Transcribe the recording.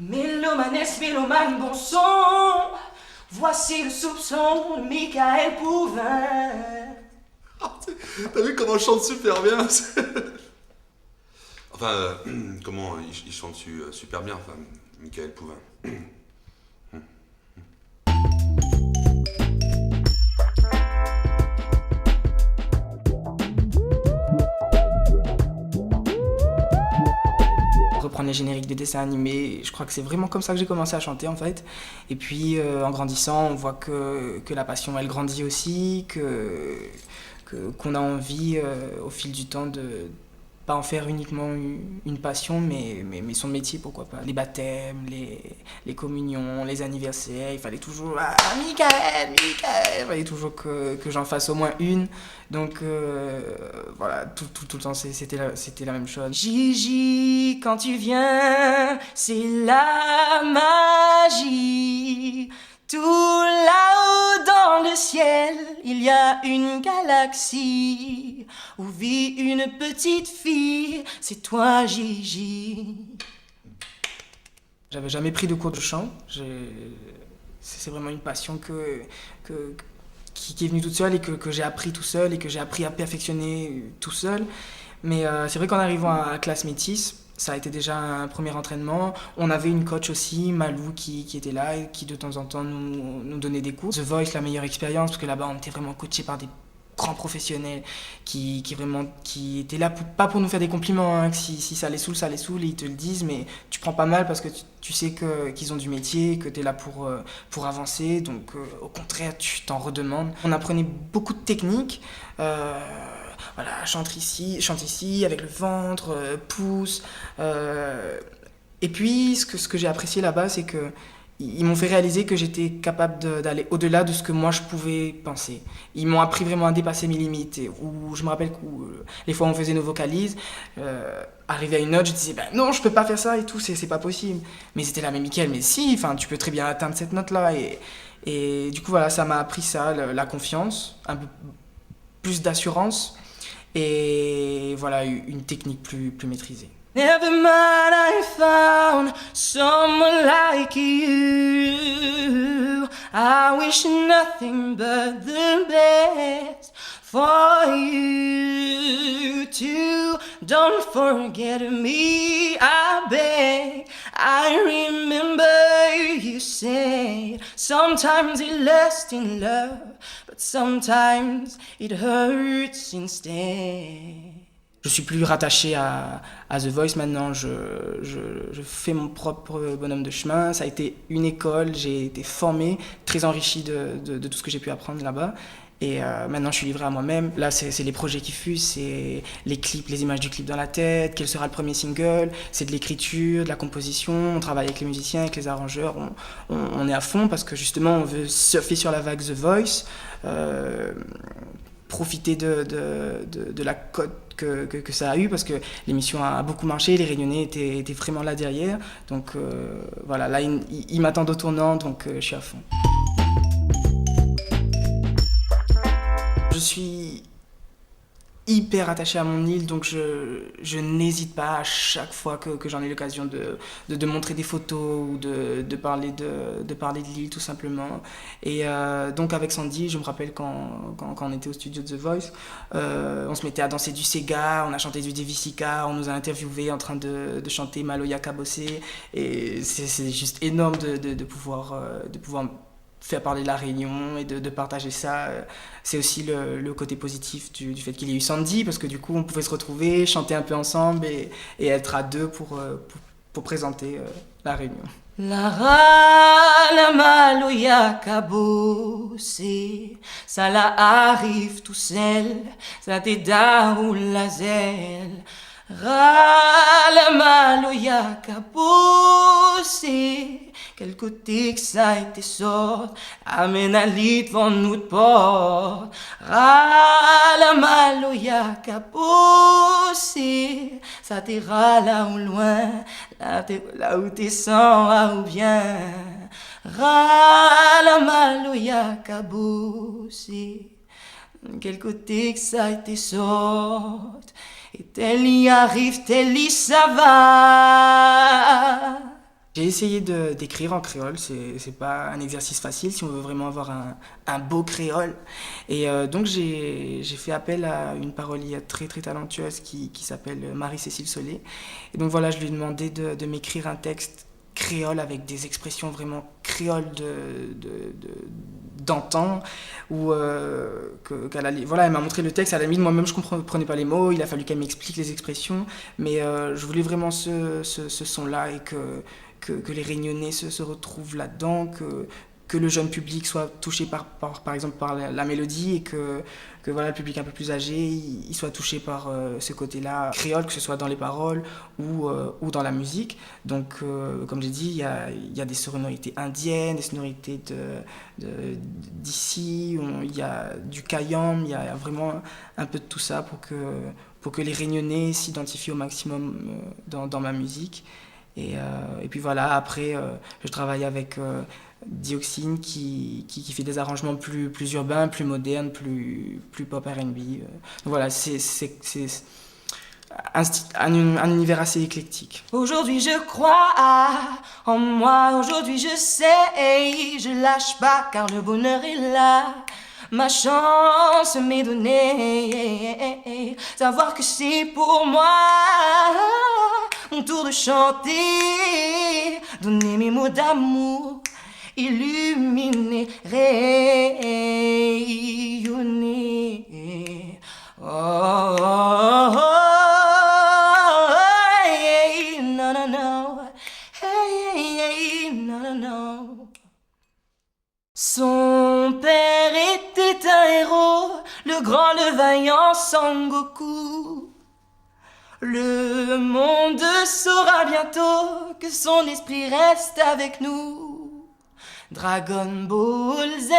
Mélomanes, mélomane, bon son. Voici le soupçon de Michael Pouvin. T'as vu comment je chante super bien? Enfin, comment il chante super bien, enfin, Michael Pouvin. Reprendre les génériques de dessins animés, je crois que c'est vraiment comme ça que j'ai commencé à chanter en fait. Et puis en grandissant, on voit que la passion elle grandit aussi, qu'on a envie au fil du temps de pas en faire uniquement une passion, mais son métier, pourquoi pas. Les baptêmes, les communions, les anniversaires, il fallait toujours « Ah, Michael !» Il fallait toujours que j'en fasse au moins une. Donc voilà, tout le temps, c'était la même chose. Gigi, quand tu viens, c'est la magie. Tout là-haut dans le ciel, il y a une galaxie où vit une petite fille, c'est toi Gigi. J'avais jamais pris de cours de chant, c'est vraiment une passion qui est venue toute seule et que j'ai appris tout seul et que j'ai appris à perfectionner tout seul. Mais c'est vrai qu'en arrivant à classe métisse, ça a été déjà un premier entraînement. On avait une coach aussi, Malou, qui était là et qui de temps en temps nous donnait des cours. The Voice, la meilleure expérience, parce que là-bas on était vraiment coaché par des grands professionnels qui étaient là pas pour nous faire des compliments, hein, que si ça les saoule, ça les saoule, et ils te le disent, mais tu prends pas mal parce que tu sais qu'ils ont du métier, que tu es là pour avancer, donc au contraire tu t'en redemandes. On apprenait beaucoup de techniques. Voilà, chante ici, avec le ventre, pousse. Et puis, ce que j'ai apprécié là-bas, c'est qu'ils m'ont fait réaliser que j'étais capable d'aller au-delà de ce que moi je pouvais penser. Ils m'ont appris vraiment à dépasser mes limites. Où je me rappelle que les fois où on faisait nos vocalises, arrivé à une note, je disais ben non, je peux pas faire ça et tout, c'est pas possible. Mais c'était là, mais Mickaël, mais si, tu peux très bien atteindre cette note-là. Et du coup, voilà, ça m'a appris ça, la confiance, un peu plus d'assurance. Et voilà, une technique plus maîtrisée. Never mind, I found someone like you. I wish nothing but the best for you too. Don't forget me, I beg. I remember you said sometimes it lasts in love, but sometimes it hurts instead. Je suis plus rattaché à The Voice maintenant, je fais mon propre bonhomme de chemin. Ça a été une école, j'ai été formé, très enrichi de tout ce que j'ai pu apprendre là-bas. Et maintenant, je suis livré à moi-même. Là, c'est les projets qui fusent, c'est les clips, les images du clip dans la tête, quel sera le premier single, c'est de l'écriture, de la composition. On travaille avec les musiciens, avec les arrangeurs. On est à fond parce que justement, on veut surfer sur la vague The Voice, profiter de la cote que ça a eu, parce que l'émission a beaucoup marché, les Réunionnais étaient vraiment là derrière. Donc voilà, là, ils m'attendent au tournant, donc je suis à fond. Je suis hyper attaché à mon île, donc je n'hésite pas à chaque fois que j'en ai l'occasion de montrer des photos ou de parler de l'île tout simplement. Et donc avec Sandy, je me rappelle quand on était au studio de The Voice, on se mettait à danser du Sega, on a chanté du Devisika, on nous a interviewés en train de chanter Maloya Kabossé, et c'est juste énorme de pouvoir faire parler de la Réunion et de partager ça. C'est aussi le côté positif du fait qu'il y ait eu Sandy, parce que du coup on pouvait se retrouver, chanter un peu ensemble et être à deux pour présenter la Réunion. La rana maloya kabose, ça la arrive tout seul, ça te da ou la zèle. Rala maloya kabose, quel côté que ça a été sort, amène à lit devant nous de porte. Rala maloya kabose, ça te rala au loin, là où t'es sans ou bien. Rala maloya kabose, quel côté que ça a été sort. Et tel y arrive, tel y ça va. J'ai essayé d'écrire en créole, c'est pas un exercice facile si on veut vraiment avoir un beau créole. Et donc j'ai fait appel à une parolière très très talentueuse qui s'appelle Marie-Cécile Solé. Et donc voilà, je lui ai demandé de m'écrire un texte créole avec des expressions vraiment créoles d'antan ou voilà, elle m'a montré le texte, à la limite moi-même je comprenais pas les mots, il a fallu qu'elle m'explique les expressions, mais je voulais vraiment ce son là et que les Réunionnais se retrouvent là-dedans, que le jeune public soit touché par exemple par la mélodie et que voilà, le public un peu plus âgé il soit touché par ce côté-là créole, que ce soit dans les paroles ou dans la musique. Donc comme j'ai dit, il y a des sonorités indiennes, des sonorités d'ici, il y a du kayam, il y a vraiment un peu de tout ça pour que les Réunionnais s'identifient au maximum dans ma musique. Et puis voilà, après, je travaille avec Dioxine qui fait des arrangements plus urbains, plus modernes, plus pop R&B. Donc voilà, c'est un univers assez éclectique. Aujourd'hui je crois en moi, aujourd'hui je sais, je lâche pas car le bonheur est là. Ma chance m'est donnée, savoir que c'est pour moi mon tour de chanter, donner mes mots d'amour, illuminer, rayonner. Oh, oh, oh, hey, no, no, no. Hey, no, no, no. Son père était un héros, le grand, le vaillant Sangoku. Le monde saura bientôt que son esprit reste avec nous. Dragon Ball Z.